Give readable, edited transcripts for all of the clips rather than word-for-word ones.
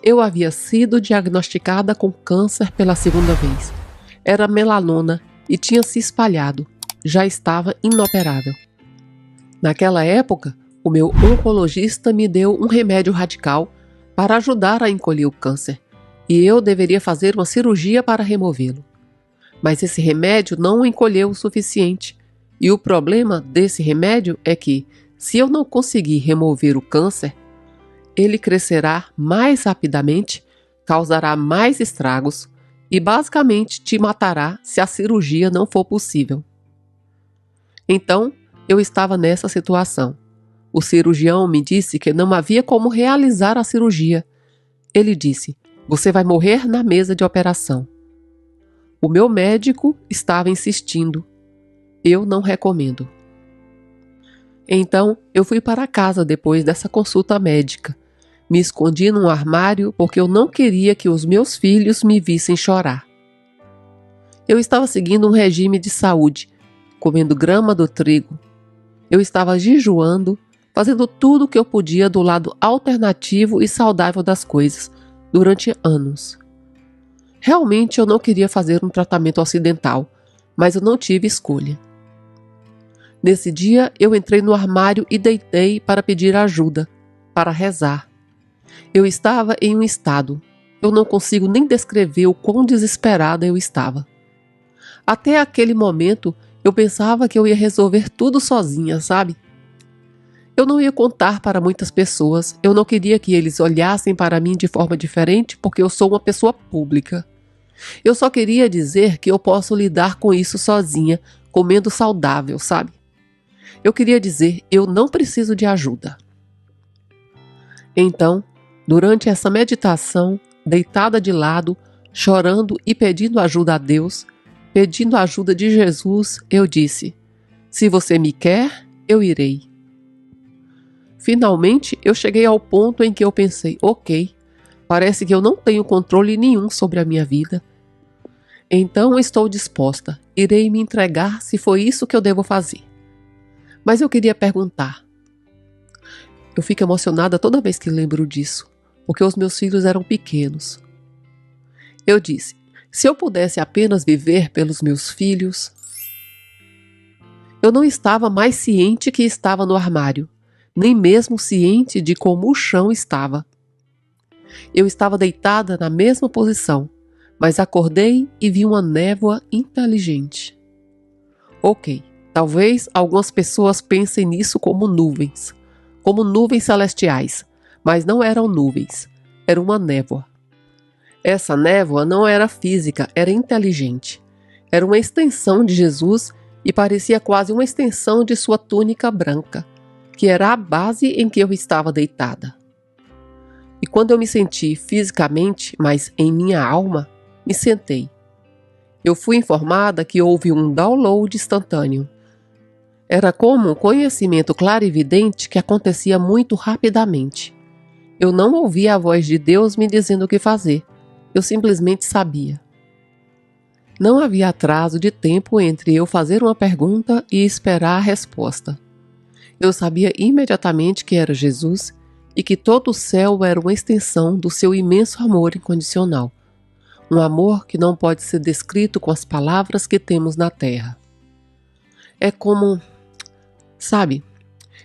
Eu havia sido diagnosticada com câncer pela segunda vez. Era melanoma e tinha se espalhado. Já estava inoperável. Naquela época, o meu oncologista me deu um remédio radical para ajudar a encolher o câncer, e eu deveria fazer uma cirurgia para removê-lo. Mas esse remédio não encolheu o suficiente, e o problema desse remédio é que, se eu não conseguir remover o câncer, ele crescerá mais rapidamente, causará mais estragos e basicamente te matará se a cirurgia não for possível. Então, eu estava nessa situação. O cirurgião me disse que não havia como realizar a cirurgia. Ele disse: "Você vai morrer na mesa de operação." O meu médico estava insistindo. Eu não recomendo. Então, eu fui para casa depois dessa consulta médica. Me escondi num armário porque eu não queria que os meus filhos me vissem chorar. Eu estava seguindo um regime de saúde, comendo grama do trigo. Eu estava jejuando, fazendo tudo o que eu podia do lado alternativo e saudável das coisas, durante anos. Realmente eu não queria fazer um tratamento ocidental, mas eu não tive escolha. Nesse dia, eu entrei no armário e deitei para pedir ajuda, para rezar. Eu estava em um estado, eu não consigo nem descrever o quão desesperada eu estava. Até aquele momento, eu pensava que eu ia resolver tudo sozinha, sabe? Eu não ia contar para muitas pessoas, eu não queria que eles olhassem para mim de forma diferente porque eu sou uma pessoa pública. Eu só queria dizer que eu posso lidar com isso sozinha, comendo saudável, sabe? Eu queria dizer, eu não preciso de ajuda. Então, durante essa meditação, deitada de lado, chorando e pedindo ajuda a Deus, pedindo a ajuda de Jesus, eu disse: "Se você me quer, eu irei." Finalmente, eu cheguei ao ponto em que eu pensei: ok, parece que eu não tenho controle nenhum sobre a minha vida. Então estou disposta, irei me entregar se for isso que eu devo fazer. Mas eu queria perguntar. Eu fico emocionada toda vez que lembro disso, porque os meus filhos eram pequenos. Eu disse: se eu pudesse apenas viver pelos meus filhos. Eu não estava mais ciente que estava no armário, nem mesmo ciente de como o chão estava. Eu estava deitada na mesma posição, mas acordei e vi uma névoa inteligente. Ok, talvez algumas pessoas pensem nisso como nuvens celestiais, mas não eram nuvens, era uma névoa. Essa névoa não era física, era inteligente. Era uma extensão de Jesus e parecia quase uma extensão de sua túnica branca, que era a base em que eu estava deitada. E quando eu me senti fisicamente, mas em minha alma, me sentei. Eu fui informada que houve um download instantâneo. Era como um conhecimento clarividente que acontecia muito rapidamente. Eu não ouvia a voz de Deus me dizendo o que fazer. Eu simplesmente sabia. Não havia atraso de tempo entre eu fazer uma pergunta e esperar a resposta. Eu sabia imediatamente que era Jesus e que todo o céu era uma extensão do seu imenso amor incondicional. Um amor que não pode ser descrito com as palavras que temos na terra. É como, sabe,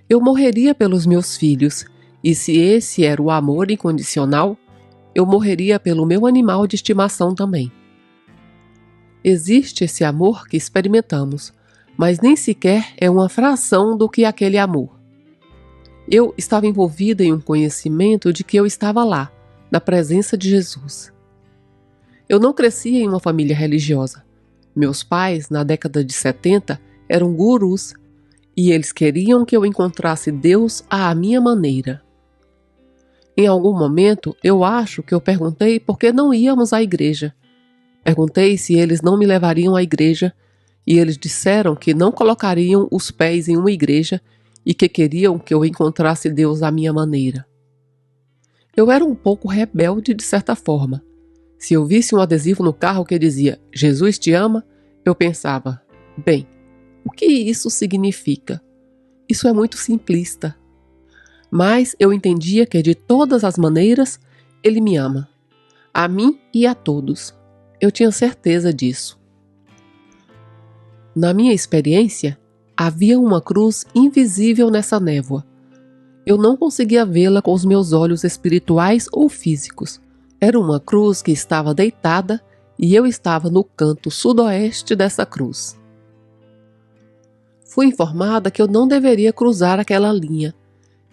eu morreria pelos meus filhos, e se esse era o amor incondicional, eu morreria pelo meu animal de estimação também. Existe esse amor que experimentamos, mas nem sequer é uma fração do que aquele amor. Eu estava envolvida em um conhecimento de que eu estava lá, na presença de Jesus. Eu não cresci em uma família religiosa. Meus pais, na década de 70, eram gurus e eles queriam que eu encontrasse Deus à minha maneira. Em algum momento, eu acho que eu perguntei por que não íamos à igreja. Perguntei se eles não me levariam à igreja e eles disseram que não colocariam os pés em uma igreja e que queriam que eu encontrasse Deus à minha maneira. Eu era um pouco rebelde de certa forma. Se eu visse um adesivo no carro que dizia "Jesus te ama", eu pensava, bem, o que isso significa? Isso é muito simplista. Mas eu entendia que de todas as maneiras, Ele me ama, a mim e a todos. Eu tinha certeza disso. Na minha experiência, havia uma cruz invisível nessa névoa. Eu não conseguia vê-la com os meus olhos espirituais ou físicos. Era uma cruz que estava deitada e eu estava no canto sudoeste dessa cruz. Fui informada que eu não deveria cruzar aquela linha.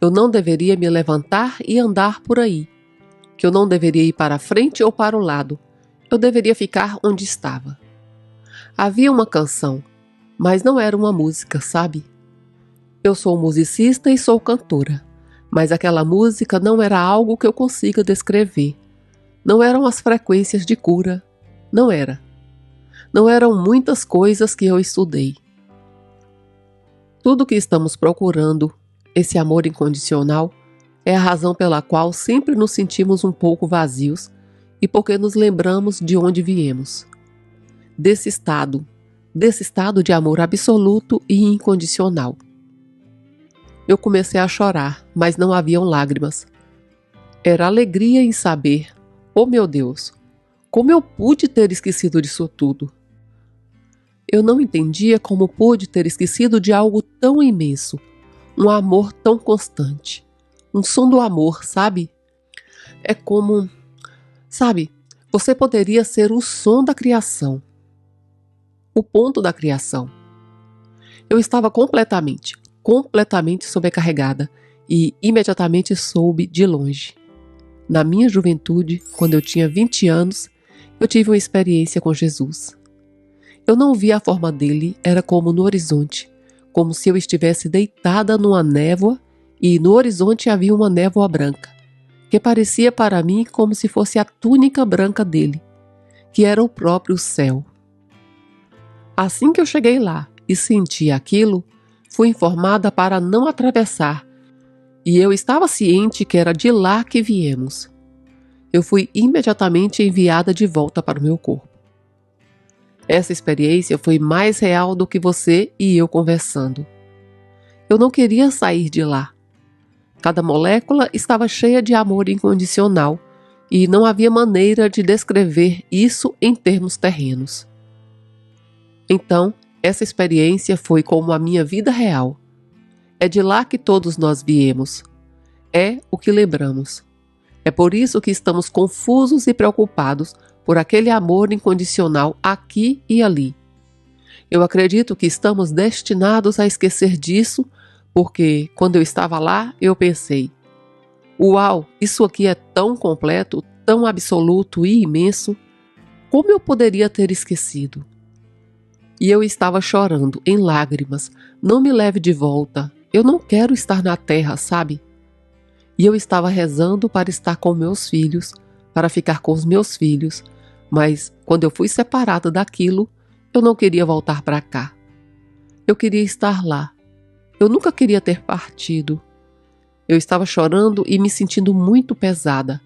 Eu não deveria me levantar e andar por aí. Que eu não deveria ir para a frente ou para o lado. Eu deveria ficar onde estava. Havia uma canção, mas não era uma música, sabe? Eu sou musicista e sou cantora, mas aquela música não era algo que eu consiga descrever. Não eram as frequências de cura. Não era. Não eram muitas coisas que eu estudei. Tudo o que estamos procurando, esse amor incondicional, é a razão pela qual sempre nos sentimos um pouco vazios e porque nos lembramos de onde viemos. Desse estado de amor absoluto e incondicional. Eu comecei a chorar, mas não haviam lágrimas. Era alegria em saber, oh meu Deus, como eu pude ter esquecido disso tudo? Eu não entendia como pude ter esquecido de algo tão imenso, um amor tão constante, um som do amor, sabe? É como, sabe, você poderia ser o som da criação, o ponto da criação. Eu estava completamente sobrecarregada e imediatamente soube de longe. Na minha juventude, quando eu tinha 20 anos, eu tive uma experiência com Jesus. Eu não via a forma dele, era como no horizonte, como se eu estivesse deitada numa névoa e no horizonte havia uma névoa branca, que parecia para mim como se fosse a túnica branca dele, que era o próprio céu. Assim que eu cheguei lá e senti aquilo, fui informada para não atravessar, e eu estava ciente que era de lá que viemos. Eu fui imediatamente enviada de volta para o meu corpo. Essa experiência foi mais real do que você e eu conversando. Eu não queria sair de lá. Cada molécula estava cheia de amor incondicional e não havia maneira de descrever isso em termos terrenos. Então, essa experiência foi como a minha vida real. É de lá que todos nós viemos. É o que lembramos. É por isso que estamos confusos e preocupados por aquele amor incondicional aqui e ali. Eu acredito que estamos destinados a esquecer disso, porque quando eu estava lá, eu pensei: uau, isso aqui é tão completo, tão absoluto e imenso. Como eu poderia ter esquecido? E eu estava chorando, em lágrimas. Não me leve de volta. Eu não quero estar na terra, sabe? E eu estava rezando para estar com meus filhos, para ficar com os meus filhos. Mas, quando eu fui separada daquilo, eu não queria voltar para cá. Eu queria estar lá. Eu nunca queria ter partido. Eu estava chorando e me sentindo muito pesada.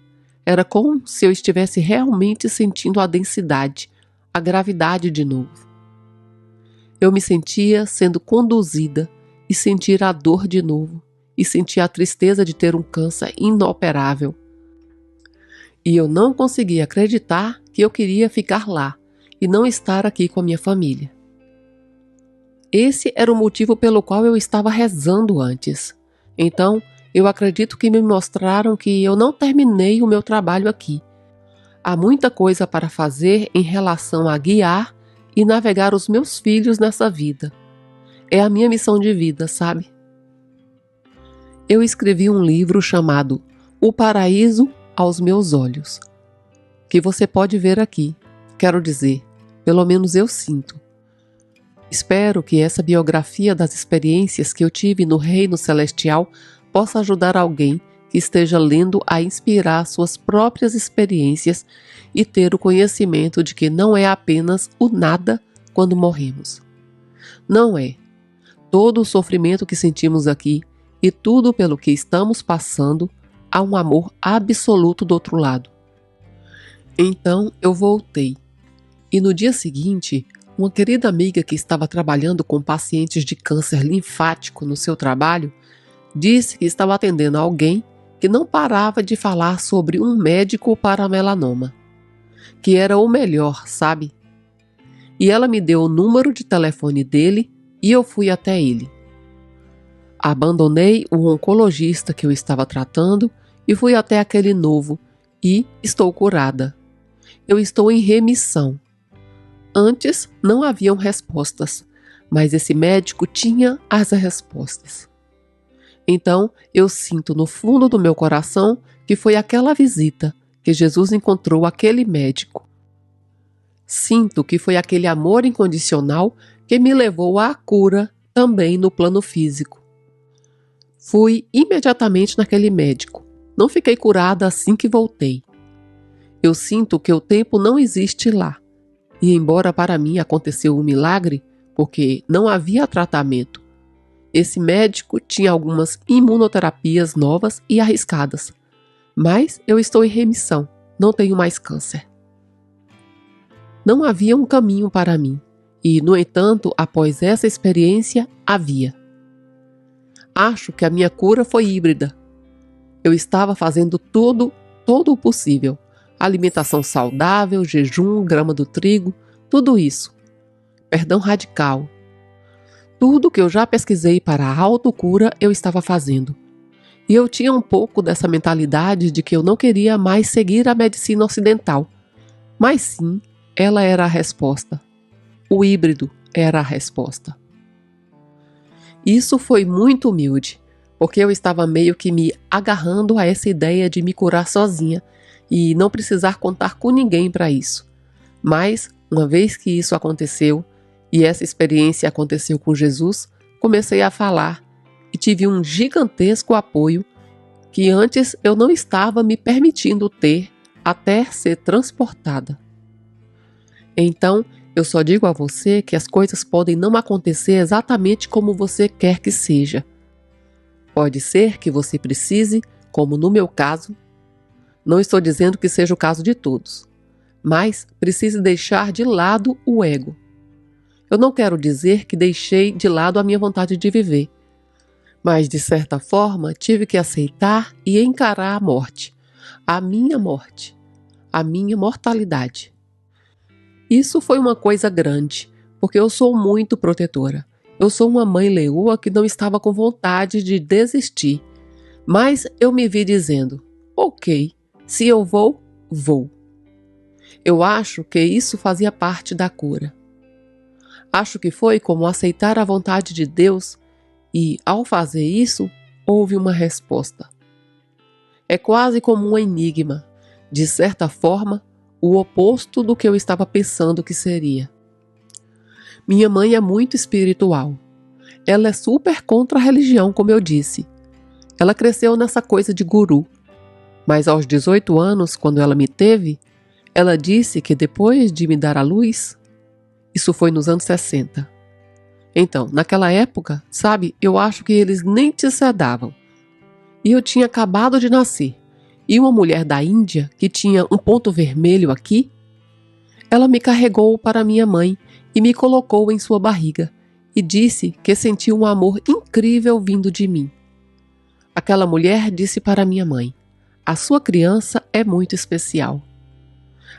Era como se eu estivesse realmente sentindo a densidade, a gravidade de novo. Eu me sentia sendo conduzida e sentir a dor de novo, e sentia a tristeza de ter um câncer inoperável. E eu não conseguia acreditar que eu queria ficar lá e não estar aqui com a minha família. Esse era o motivo pelo qual eu estava rezando antes. Então, eu acredito que me mostraram que eu não terminei o meu trabalho aqui. Há muita coisa para fazer em relação a guiar e navegar os meus filhos nessa vida. É a minha missão de vida, sabe? Eu escrevi um livro chamado O Paraíso aos Meus Olhos, que você pode ver aqui. Quero dizer, pelo menos eu sinto. Espero que essa biografia das experiências que eu tive no Reino Celestial possa ajudar alguém que esteja lendo a inspirar suas próprias experiências e ter o conhecimento de que não é apenas o nada quando morremos. Não é. Todo o sofrimento que sentimos aqui e tudo pelo que estamos passando, há um amor absoluto do outro lado. Então eu voltei. E no dia seguinte, uma querida amiga que estava trabalhando com pacientes de câncer linfático no seu trabalho, disse que estava atendendo alguém que não parava de falar sobre um médico para melanoma, que era o melhor, sabe? E ela me deu o número de telefone dele e eu fui até ele. Abandonei o oncologista que eu estava tratando e fui até aquele novo e estou curada. Eu estou em remissão. Antes não haviam respostas, mas esse médico tinha as respostas. Então eu sinto no fundo do meu coração que foi aquela visita que Jesus encontrou aquele médico. Sinto que foi aquele amor incondicional que me levou à cura também no plano físico. Fui imediatamente naquele médico. Não fiquei curada assim que voltei. Eu sinto que o tempo não existe lá. E embora para mim aconteceu um milagre, porque não havia tratamento, esse médico tinha algumas imunoterapias novas e arriscadas. Mas eu estou em remissão, não tenho mais câncer. Não havia um caminho para mim, e, no entanto, após essa experiência, havia. Acho que a minha cura foi híbrida. Eu estava fazendo todo o possível. Alimentação saudável, jejum, grama do trigo, tudo isso. Perdão radical. Tudo que eu já pesquisei para a autocura eu estava fazendo. E eu tinha um pouco dessa mentalidade de que eu não queria mais seguir a medicina ocidental. Mas sim, ela era a resposta. O híbrido era a resposta. Isso foi muito humilde, porque eu estava meio que me agarrando a essa ideia de me curar sozinha e não precisar contar com ninguém para isso. Mas, uma vez que isso aconteceu, e essa experiência aconteceu com Jesus, comecei a falar e tive um gigantesco apoio que antes eu não estava me permitindo ter até ser transportada. Então, eu só digo a você que as coisas podem não acontecer exatamente como você quer que seja. Pode ser que você precise, como no meu caso, não estou dizendo que seja o caso de todos, mas precise deixar de lado o ego. Eu não quero dizer que deixei de lado a minha vontade de viver, mas de certa forma tive que aceitar e encarar a morte, a minha mortalidade. Isso foi uma coisa grande, porque eu sou muito protetora. Eu sou uma mãe leoa que não estava com vontade de desistir, mas eu me vi dizendo, ok, se eu vou, vou. Eu acho que isso fazia parte da cura. Acho que foi como aceitar a vontade de Deus e, ao fazer isso, houve uma resposta. É quase como um enigma, de certa forma, o oposto do que eu estava pensando que seria. Minha mãe é muito espiritual. Ela é super contra a religião, como eu disse. Ela cresceu nessa coisa de guru. Mas aos 18 anos, quando ela me teve, ela disse que depois de me dar à luz, isso foi nos anos 60. Então, naquela época, sabe, eu acho que eles nem te sedavam. E eu tinha acabado de nascer. E uma mulher da Índia, que tinha um ponto vermelho aqui, ela me carregou para minha mãe e me colocou em sua barriga e disse que sentiu um amor incrível vindo de mim. Aquela mulher disse para minha mãe, a sua criança é muito especial.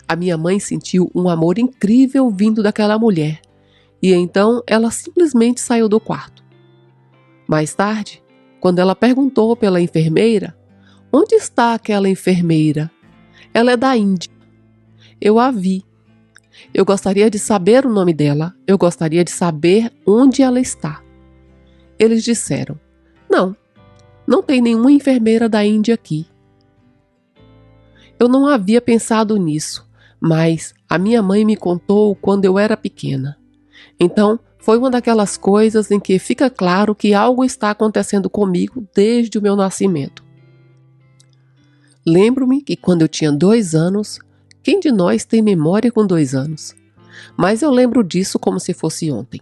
A minha mãe sentiu um amor incrível vindo daquela mulher e então ela simplesmente saiu do quarto. Mais tarde, quando ela perguntou pela enfermeira, onde está aquela enfermeira? Ela é da Índia. Eu a vi. Eu gostaria de saber o nome dela. Eu gostaria de saber onde ela está. Eles disseram, não tem nenhuma enfermeira da Índia aqui. Eu não havia pensado nisso, mas a minha mãe me contou quando eu era pequena. Então, foi uma daquelas coisas em que fica claro que algo está acontecendo comigo desde o meu nascimento. Lembro-me que quando eu tinha 2 anos, quem de nós tem memória com 2 anos? Mas eu lembro disso como se fosse ontem.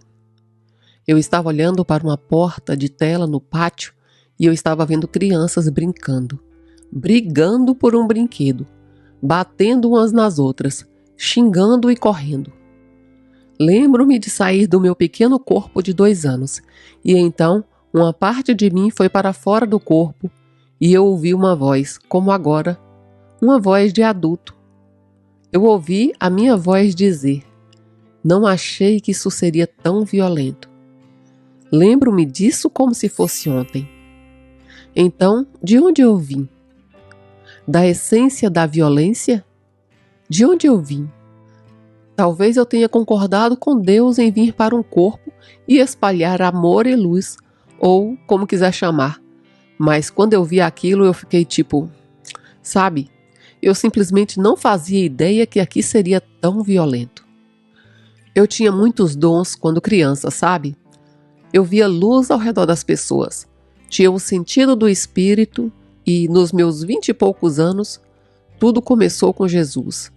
Eu estava olhando para uma porta de tela no pátio e eu estava vendo crianças brincando, brigando por um brinquedo, batendo umas nas outras, xingando e correndo. Lembro-me de sair do meu pequeno corpo de 2 anos e então uma parte de mim foi para fora do corpo e eu ouvi uma voz, como agora, uma voz de adulto. Eu ouvi a minha voz dizer: não achei que isso seria tão violento. Lembro-me disso como se fosse ontem. Então, de onde eu vim? Da essência da violência? De onde eu vim? Talvez eu tenha concordado com Deus em vir para um corpo e espalhar amor e luz, ou como quiser chamar. Mas quando eu vi aquilo, eu fiquei tipo, sabe? Eu simplesmente não fazia ideia que aqui seria tão violento. Eu tinha muitos dons quando criança, sabe? Eu via luz ao redor das pessoas. Tinha o sentido do espírito e, nos meus 20 e poucos anos, tudo começou com Jesus.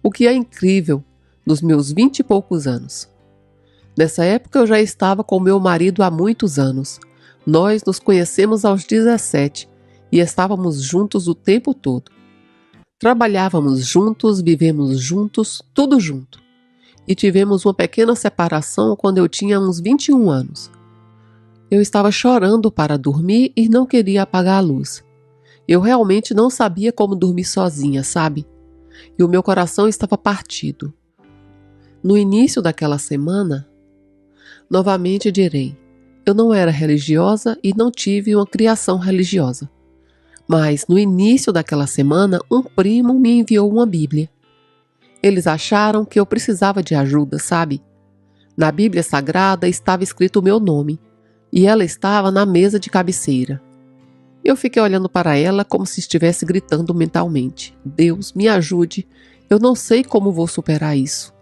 O que é incrível, nos meus 20 e poucos anos. Nessa época eu já estava com meu marido há muitos anos. Nós nos conhecemos aos 17 e estávamos juntos o tempo todo. Trabalhávamos juntos, vivemos juntos, tudo junto. E tivemos uma pequena separação quando eu tinha uns 21 anos. Eu estava chorando para dormir e não queria apagar a luz. Eu realmente não sabia como dormir sozinha, sabe? E o meu coração estava partido. No início daquela semana, novamente direi, eu não era religiosa e não tive uma criação religiosa. Mas no início daquela semana, um primo me enviou uma Bíblia. Eles acharam que eu precisava de ajuda, sabe? Na Bíblia Sagrada estava escrito o meu nome, e ela estava na mesa de cabeceira. Eu fiquei olhando para ela como se estivesse gritando mentalmente: Deus, me ajude, eu não sei como vou superar isso.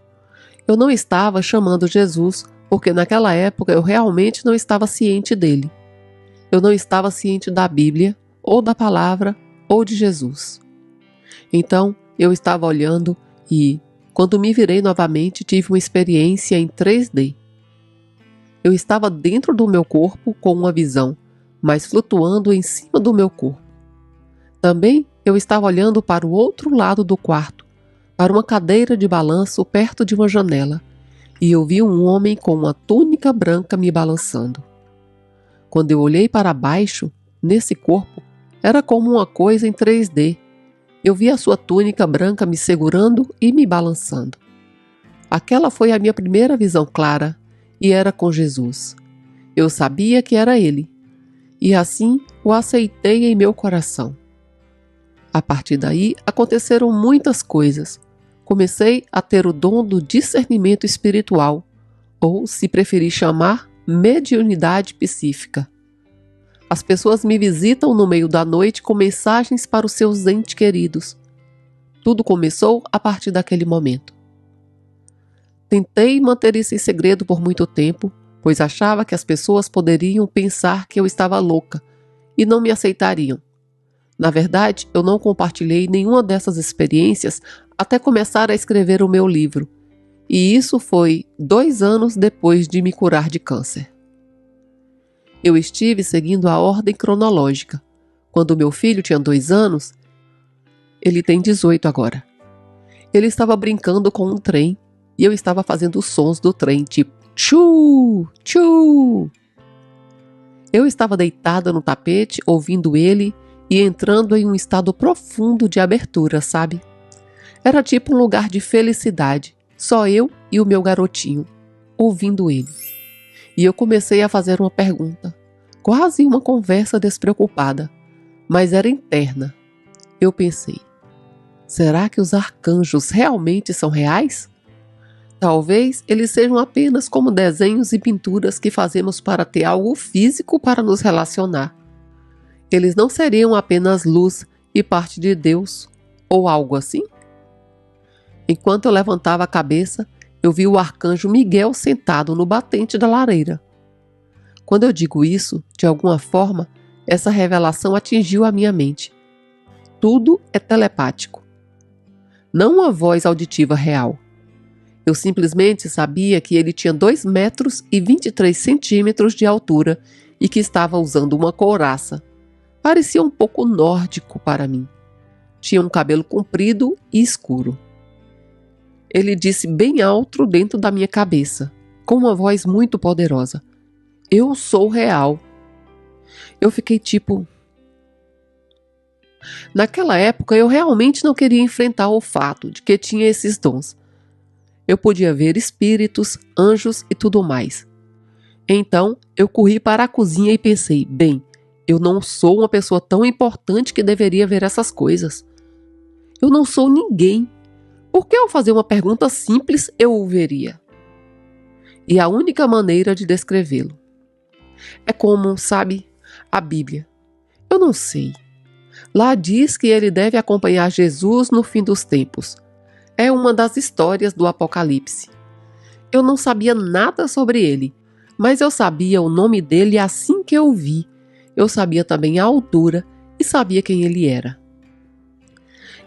Eu não estava chamando Jesus, porque naquela época eu realmente não estava ciente dele. Eu não estava ciente da Bíblia, ou da palavra, ou de Jesus. Então, eu estava olhando e, quando me virei novamente, tive uma experiência em 3D. Eu estava dentro do meu corpo com uma visão, mas flutuando em cima do meu corpo. Também eu estava olhando para o outro lado do quarto, para uma cadeira de balanço perto de uma janela, e eu vi um homem com uma túnica branca me balançando. Quando eu olhei para baixo, nesse corpo, era como uma coisa em 3D. Eu vi a sua túnica branca me segurando e me balançando. Aquela foi a minha primeira visão clara, e era com Jesus. Eu sabia que era Ele, e assim o aceitei em meu coração. A partir daí, aconteceram muitas coisas. Comecei a ter o dom do discernimento espiritual, ou, se preferir chamar, mediunidade psíquica. As pessoas me visitam no meio da noite com mensagens para os seus entes queridos. Tudo começou a partir daquele momento. Tentei manter isso em segredo por muito tempo, pois achava que as pessoas poderiam pensar que eu estava louca e não me aceitariam. Na verdade, eu não compartilhei nenhuma dessas experiências até começar a escrever o meu livro, e isso foi 2 anos depois de me curar de câncer. Eu estive seguindo a ordem cronológica. Quando meu filho tinha 2 anos, ele tem 18 agora. Ele estava brincando com um trem e eu estava fazendo os sons do trem, tipo tchu, tchu. Eu estava deitada no tapete, ouvindo ele e entrando em um estado profundo de abertura, sabe? Era tipo um lugar de felicidade, só eu e o meu garotinho, ouvindo ele. E eu comecei a fazer uma pergunta, quase uma conversa despreocupada, mas era interna. Eu pensei, será que os arcanjos realmente são reais? Talvez eles sejam apenas como desenhos e pinturas que fazemos para ter algo físico para nos relacionar. Eles não seriam apenas luz e parte de Deus, ou algo assim? Enquanto eu levantava a cabeça, eu vi o arcanjo Miguel sentado no batente da lareira. Quando eu digo isso, de alguma forma, essa revelação atingiu a minha mente. Tudo é telepático. Não uma voz auditiva real. Eu simplesmente sabia que ele tinha 2 metros e 23 centímetros de altura e que estava usando uma couraça. Parecia um pouco nórdico para mim. Tinha um cabelo comprido e escuro. Ele disse bem alto dentro da minha cabeça, com uma voz muito poderosa: Eu sou real. Eu fiquei tipo, Naquela época eu realmente não queria enfrentar o fato de que tinha esses dons. Eu podia ver espíritos, anjos e tudo mais. Então eu corri para a cozinha e pensei, bem, eu não sou uma pessoa tão importante que deveria ver essas coisas. Eu não sou ninguém. Por que ao fazer uma pergunta simples eu o veria? E a única maneira de descrevê-lo é como, sabe, a Bíblia. Eu não sei. Lá diz que ele deve acompanhar Jesus no fim dos tempos. É uma das histórias do Apocalipse. Eu não sabia nada sobre ele, mas eu sabia o nome dele assim que eu o vi. Eu sabia também a altura e sabia quem ele era.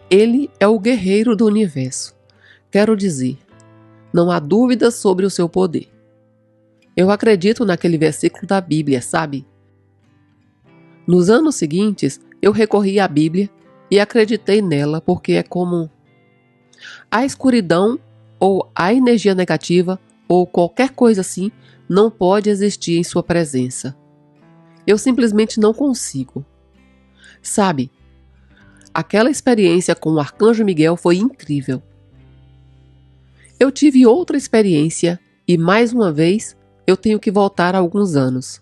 Ele é o guerreiro do universo. Quero dizer, não há dúvida sobre o seu poder. Eu acredito naquele versículo da Bíblia, sabe? Nos anos seguintes, eu recorri à Bíblia e acreditei nela porque é como a escuridão ou a energia negativa ou qualquer coisa assim não pode existir em sua presença. Eu simplesmente não consigo. Sabe, aquela experiência com o Arcanjo Miguel foi incrível. Eu tive outra experiência e, mais uma vez, eu tenho que voltar a alguns anos.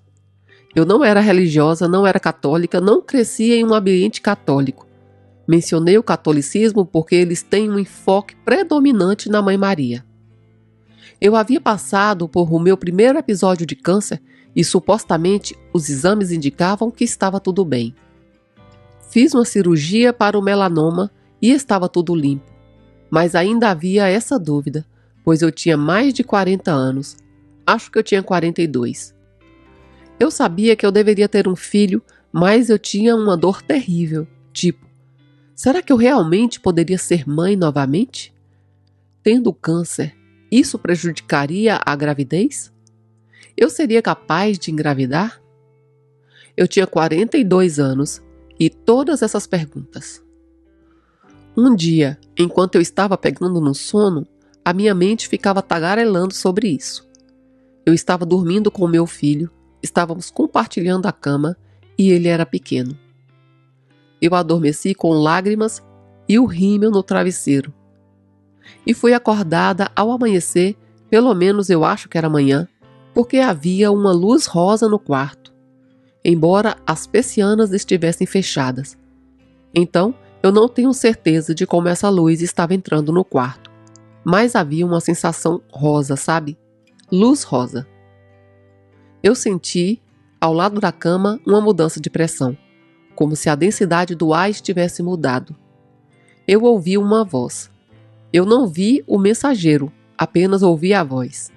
Eu não era religiosa, não era católica, não crescia em um ambiente católico. Mencionei o catolicismo porque eles têm um enfoque predominante na Mãe Maria. Eu havia passado por o meu primeiro episódio de câncer e supostamente os exames indicavam que estava tudo bem. Fiz uma cirurgia para o melanoma e estava tudo limpo, mas ainda havia essa dúvida, pois eu tinha mais de 40 anos, acho que eu tinha 42. Eu sabia que eu deveria ter um filho, mas eu tinha uma dor terrível, tipo, será que eu realmente poderia ser mãe novamente? Tendo câncer, isso prejudicaria a gravidez? Eu seria capaz de engravidar? Eu tinha 42 anos e todas essas perguntas. Um dia, enquanto eu estava pegando no sono, a minha mente ficava tagarelando sobre isso. Eu estava dormindo com meu filho, estávamos compartilhando a cama e ele era pequeno. Eu adormeci com lágrimas e o rímel no travesseiro. E fui acordada ao amanhecer, pelo menos eu acho que era manhã, porque havia uma luz rosa no quarto, embora as persianas estivessem fechadas. Então, eu não tenho certeza de como essa luz estava entrando no quarto, mas havia uma sensação rosa, sabe? Luz rosa. Eu senti, ao lado da cama, uma mudança de pressão, como se a densidade do ar estivesse mudado. Eu ouvi uma voz. Eu não vi o mensageiro, apenas ouvi a voz.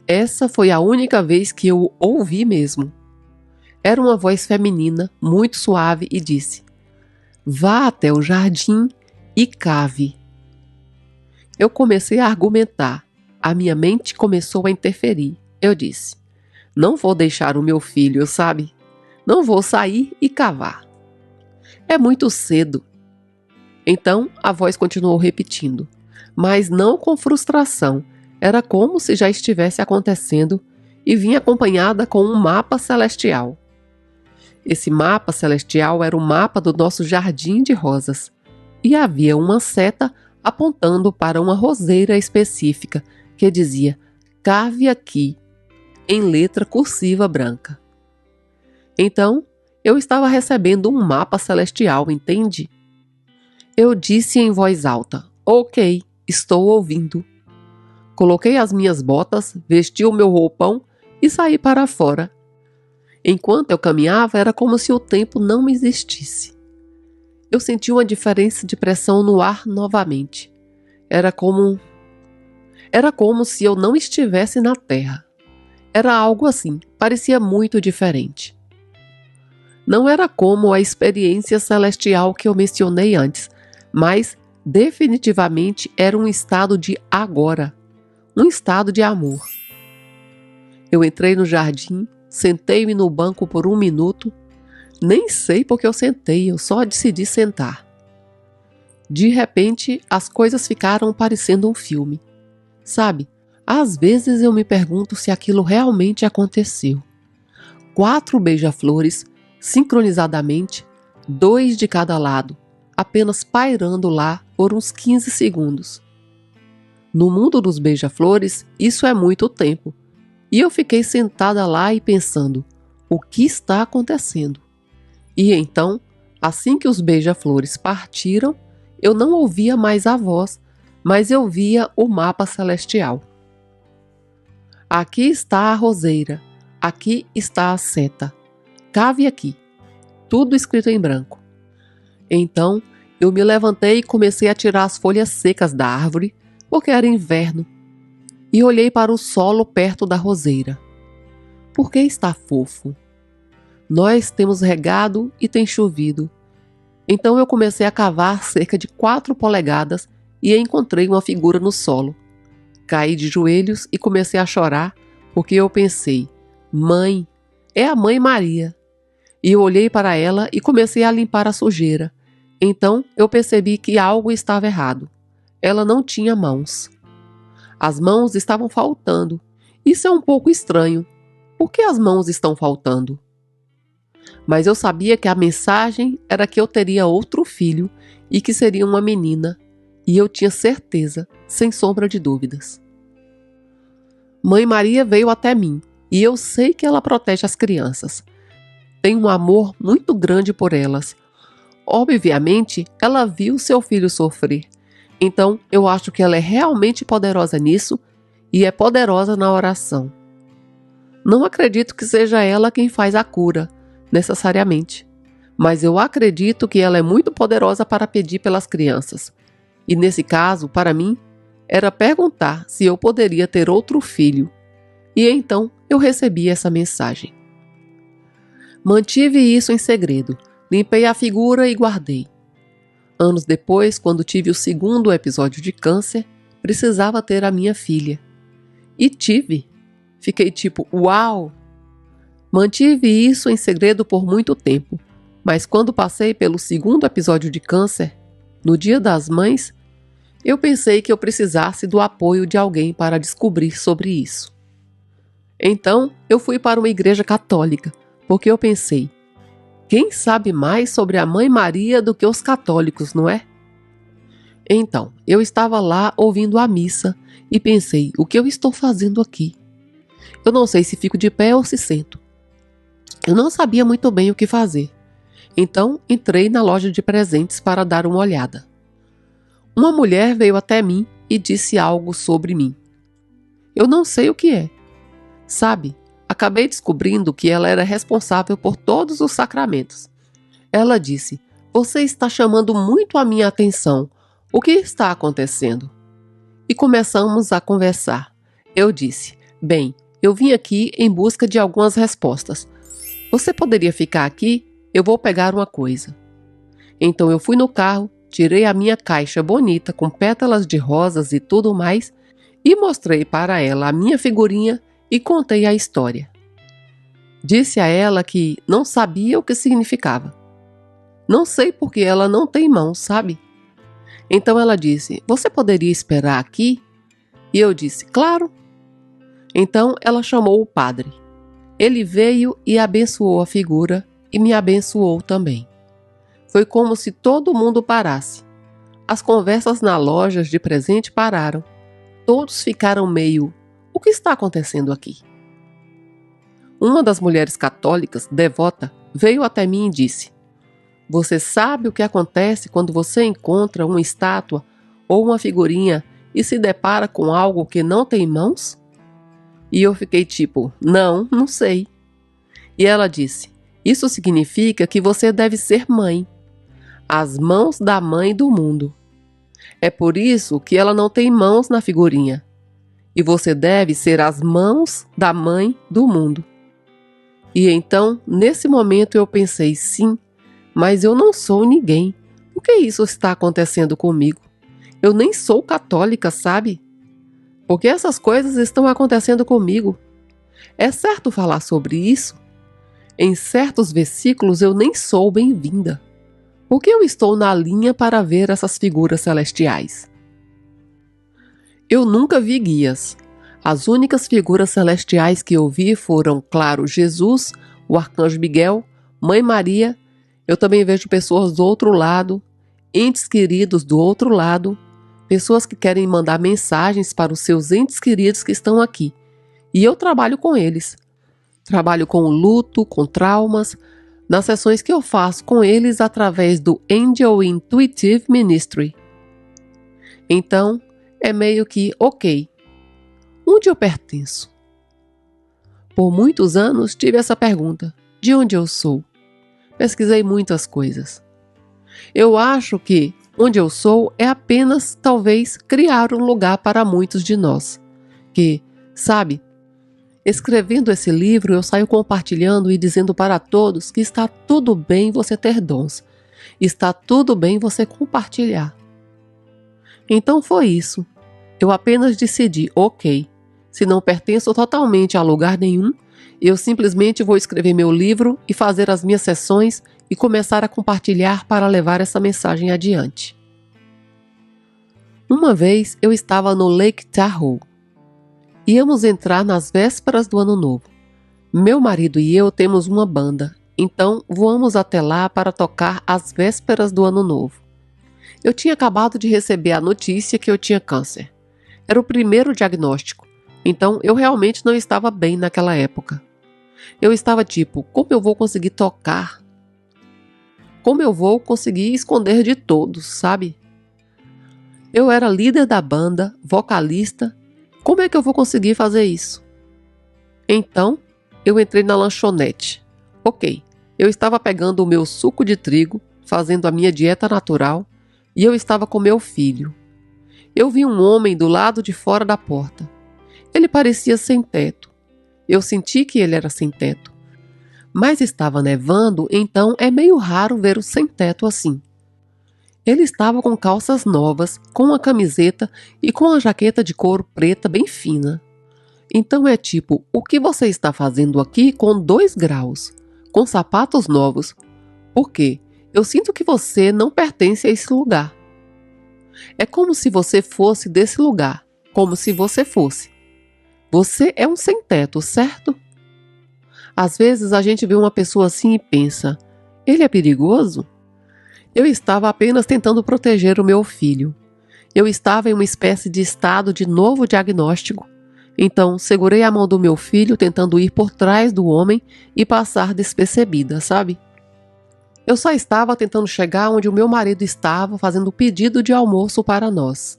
Essa foi a única vez que eu ouvi mesmo. Era uma voz feminina, muito suave, e disse: "Vá até o jardim e cave." Eu comecei a argumentar. A minha mente começou a interferir. Eu disse: "Não vou deixar o meu filho, sabe? Não vou sair e cavar. É muito cedo." Então a voz continuou repetindo, mas não com frustração. Era como se já estivesse acontecendo e vinha acompanhada com um mapa celestial. Esse mapa celestial era o mapa do nosso jardim de rosas e havia uma seta apontando para uma roseira específica que dizia: "Cave aqui", em letra cursiva branca. Então, eu estava recebendo um mapa celestial, entende? Eu disse em voz alta: "Ok, estou ouvindo." Coloquei as minhas botas, vesti o meu roupão e saí para fora. Enquanto eu caminhava, era como se o tempo não existisse. Eu senti uma diferença de pressão no ar novamente. Era como se eu não estivesse na Terra. Era algo assim, parecia muito diferente. Não era como a experiência celestial que eu mencionei antes, mas definitivamente era um estado de agora, um estado de amor. Eu entrei no jardim, sentei-me no banco por 1 minuto, nem sei porque eu sentei, eu só decidi sentar. De repente, as coisas ficaram parecendo um filme. Sabe, às vezes eu me pergunto se aquilo realmente aconteceu. 4 beija-flores, sincronizadamente, 2 de cada lado, apenas pairando lá por uns 15 segundos. No mundo dos beija-flores, isso é muito tempo, e eu fiquei sentada lá e pensando, o que está acontecendo? E então, assim que os beija-flores partiram, eu não ouvia mais a voz, mas eu via o mapa celestial. Aqui está a roseira, aqui está a seta, cave aqui, tudo escrito em branco. Então, eu me levantei e comecei a tirar as folhas secas da árvore, porque era inverno, e olhei para o solo perto da roseira. Por que está fofo? Nós temos regado e tem chovido. Então eu comecei a cavar cerca de 4 polegadas e encontrei uma figura no solo. Caí de joelhos e comecei a chorar, porque eu pensei, mãe, é a Mãe Maria. E eu olhei para ela e comecei a limpar a sujeira. Então eu percebi que algo estava errado. Ela não tinha mãos. As mãos estavam faltando. Isso é um pouco estranho. Por que as mãos estão faltando? Mas eu sabia que a mensagem era que eu teria outro filho e que seria uma menina. E eu tinha certeza, sem sombra de dúvidas. Mãe Maria veio até mim e eu sei que ela protege as crianças. Tem um amor muito grande por elas. Obviamente, ela viu seu filho sofrer. Então, eu acho que ela é realmente poderosa nisso e é poderosa na oração. Não acredito que seja ela quem faz a cura, necessariamente. Mas eu acredito que ela é muito poderosa para pedir pelas crianças. E nesse caso, para mim, era perguntar se eu poderia ter outro filho. E então eu recebi essa mensagem. Mantive isso em segredo, limpei a figura e guardei. Anos depois, quando tive o segundo episódio de câncer, precisava ter a minha filha. E tive. Fiquei tipo, uau! Mantive isso em segredo por muito tempo, mas quando passei pelo segundo episódio de câncer, no Dia das Mães, eu pensei que eu precisasse do apoio de alguém para descobrir sobre isso. Então, eu fui para uma igreja católica, porque eu pensei, quem sabe mais sobre a Mãe Maria do que os católicos, não é? Então, eu estava lá ouvindo a missa e pensei, o que eu estou fazendo aqui? Eu não sei se fico de pé ou se sento. Eu não sabia muito bem o que fazer. Então, entrei na loja de presentes para dar uma olhada. Uma mulher veio até mim e disse algo sobre mim. Eu não sei o que é. Sabe, acabei descobrindo que ela era responsável por todos os sacramentos. Ela disse, você está chamando muito a minha atenção. O que está acontecendo? E começamos a conversar. Eu disse, bem, eu vim aqui em busca de algumas respostas. Você poderia ficar aqui? Eu vou pegar uma coisa. Então eu fui no carro, tirei a minha caixa bonita com pétalas de rosas e tudo mais e mostrei para ela a minha figurinha e contei a história. Disse a ela que não sabia o que significava. Não sei porque ela não tem mãos, sabe? Então ela disse, você poderia esperar aqui? E eu disse, claro. Então ela chamou o padre. Ele veio e abençoou a figura e me abençoou também. Foi como se todo mundo parasse. As conversas na loja de presente pararam. Todos ficaram meio, o que está acontecendo aqui? Uma das mulheres católicas, devota, veio até mim e disse, você sabe o que acontece quando você encontra uma estátua ou uma figurinha e se depara com algo que não tem mãos? E eu fiquei tipo, não sei. E ela disse, isso significa que você deve ser mãe. As mãos da mãe do mundo. É por isso que ela não tem mãos na figurinha. E você deve ser as mãos da mãe do mundo. E então, nesse momento eu pensei, sim, mas eu não sou ninguém. Por que isso está acontecendo comigo? Eu nem sou católica, sabe? Porque essas coisas estão acontecendo comigo. É certo falar sobre isso? Em certos versículos eu nem sou bem-vinda. Por que eu estou na linha para ver essas figuras celestiais? Eu nunca vi guias. As únicas figuras celestiais que eu vi foram, claro, Jesus, o Arcanjo Miguel, Mãe Maria Eu também vejo pessoas do outro lado, entes queridos do outro lado, pessoas que querem mandar mensagens para os seus entes queridos que estão aqui. E eu trabalho com eles. Trabalho com o luto, com traumas, nas sessões que eu faço com eles através do Angel Intuitive Ministry. Então, é meio que, ok, onde eu pertenço? Por muitos anos tive essa pergunta, de onde eu sou? Pesquisei muitas coisas. Eu acho que onde eu sou é apenas, talvez, criar um lugar para muitos de nós. Que, sabe, escrevendo esse livro eu saio compartilhando e dizendo para todos que está tudo bem você ter dons. Está tudo bem você compartilhar. Então foi isso. Eu apenas decidi, ok, se não pertenço totalmente a lugar nenhum, eu simplesmente vou escrever meu livro e fazer as minhas sessões e começar a compartilhar para levar essa mensagem adiante. Uma vez eu estava no Lake Tahoe. Íamos entrar nas vésperas do Ano Novo. Meu marido e eu temos uma banda, então voamos até lá para tocar às vésperas do Ano Novo. Eu tinha acabado de receber a notícia que eu tinha câncer. Era o primeiro diagnóstico, então eu realmente não estava bem naquela época. Eu estava tipo, como eu vou conseguir tocar? Como eu vou conseguir esconder de todos, sabe? Eu era líder da banda, vocalista. Como é que eu vou conseguir fazer isso? Então, eu entrei na lanchonete. Ok, eu estava pegando o meu suco de trigo, fazendo a minha dieta natural, e eu estava com meu filho. Eu vi um homem do lado de fora da porta. Ele parecia sem teto. Eu senti que ele era sem teto. Mas estava nevando, então é meio raro ver o sem teto assim. Ele estava com calças novas, com uma camiseta e com uma jaqueta de couro preta bem fina. Então é tipo, o que você está fazendo aqui com 2 graus, com sapatos novos? Por quê? Eu sinto que você não pertence a esse lugar. É como se você fosse desse lugar, como se você fosse. Você é um sem-teto, certo? Às vezes a gente vê uma pessoa assim e pensa, ele é perigoso? Eu estava apenas tentando proteger o meu filho. Eu estava em uma espécie de estado de novo diagnóstico. Então, segurei a mão do meu filho tentando ir por trás do homem e passar despercebida, sabe? Eu só estava tentando chegar onde o meu marido estava fazendo o pedido de almoço para nós.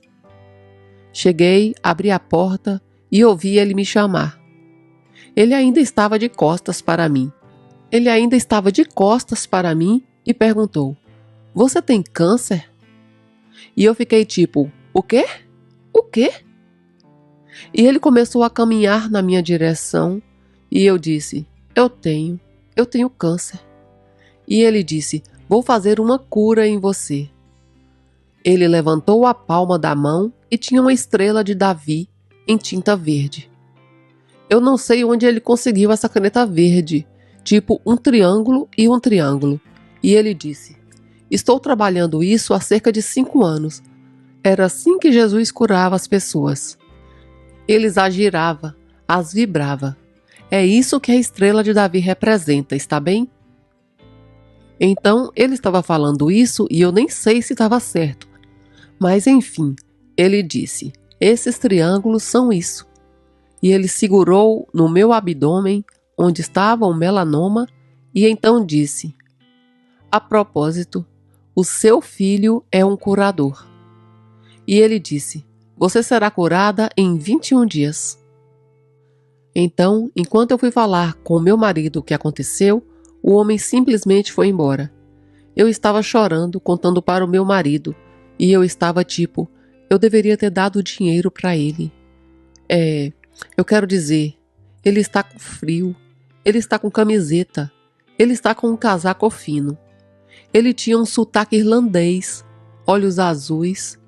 Cheguei, abri a porta e ouvi ele me chamar. Ele ainda estava de costas para mim. E perguntou, você tem câncer? E eu fiquei tipo, o quê? O quê? E ele começou a caminhar na minha direção e eu disse, eu tenho câncer. E ele disse, vou fazer uma cura em você. Ele levantou a palma da mão e tinha uma estrela de Davi em tinta verde. Eu não sei onde ele conseguiu essa caneta verde, tipo um triângulo e um triângulo. E ele disse, estou trabalhando isso há cerca de 5 anos. Era assim que Jesus curava as pessoas. Ele as girava, as vibrava. É isso que a estrela de Davi representa, está bem? Então, ele estava falando isso e eu nem sei se estava certo. Mas enfim, ele disse, esses triângulos são isso. E ele segurou no meu abdômen, onde estava o melanoma, e então disse, a propósito, o seu filho é um curador. E ele disse, você será curada em 21 dias. Então, enquanto eu fui falar com meu marido o que aconteceu, o homem simplesmente foi embora. Eu estava chorando, contando para o meu marido, e eu estava tipo, eu deveria ter dado dinheiro para ele. Eu quero dizer, ele está com frio, ele está com camiseta, ele está com um casaco fino. Ele tinha um sotaque irlandês, olhos azuis.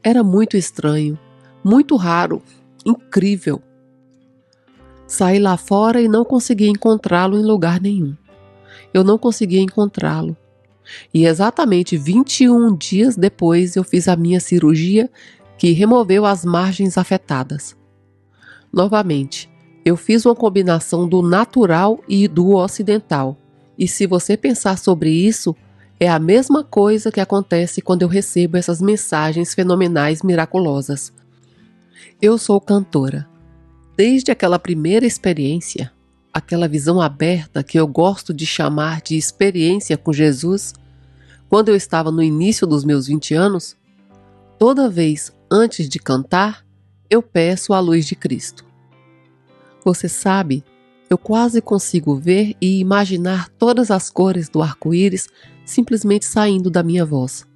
Era muito estranho, muito raro, incrível. Saí lá fora e não consegui encontrá-lo em lugar nenhum. Eu não conseguia encontrá-lo. E exatamente 21 dias depois eu fiz a minha cirurgia que removeu as margens afetadas. Novamente, eu fiz uma combinação do natural e do ocidental. E se você pensar sobre isso, é a mesma coisa que acontece quando eu recebo essas mensagens fenomenais miraculosas. Eu sou cantora. Desde aquela primeira experiência, aquela visão aberta que eu gosto de chamar de experiência com Jesus, quando eu estava no início dos meus 20 anos, toda vez antes de cantar, eu peço a luz de Cristo. Você sabe, eu quase consigo ver e imaginar todas as cores do arco-íris simplesmente saindo da minha voz.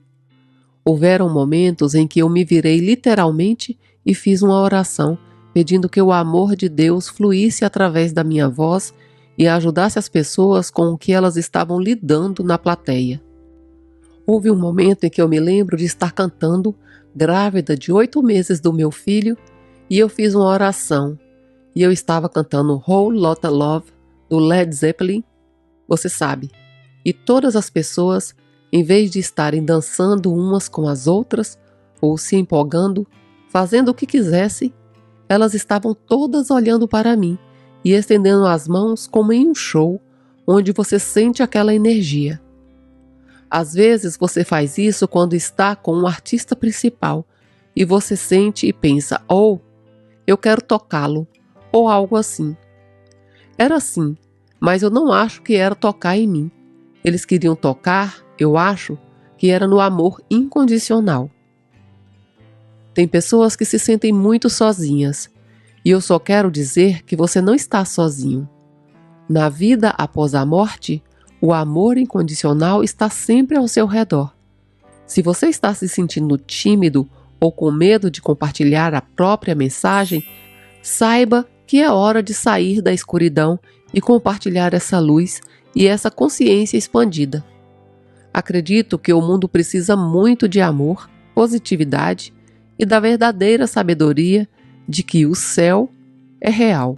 Houveram momentos em que eu me virei literalmente e fiz uma oração pedindo que o amor de Deus fluísse através da minha voz e ajudasse as pessoas com o que elas estavam lidando na plateia. Houve um momento em que eu me lembro de estar cantando, grávida de 8 meses do meu filho, e eu fiz uma oração. E eu estava cantando Whole Lotta Love, do Led Zeppelin, você sabe. E todas as pessoas, em vez de estarem dançando umas com as outras, ou se empolgando, fazendo o que quisessem, elas estavam todas olhando para mim e estendendo as mãos como em um show, onde você sente aquela energia. Às vezes você faz isso quando está com um artista principal e você sente e pensa, oh, eu quero tocá-lo, ou algo assim. Era assim, mas eu não acho que era tocar em mim. Eles queriam tocar, eu acho, que era no amor incondicional. Tem pessoas que se sentem muito sozinhas, e eu só quero dizer que você não está sozinho. Na vida após a morte, o amor incondicional está sempre ao seu redor. Se você está se sentindo tímido ou com medo de compartilhar a própria mensagem, saiba que é hora de sair da escuridão e compartilhar essa luz e essa consciência expandida. Acredito que o mundo precisa muito de amor, positividade e da verdadeira sabedoria de que o céu é real.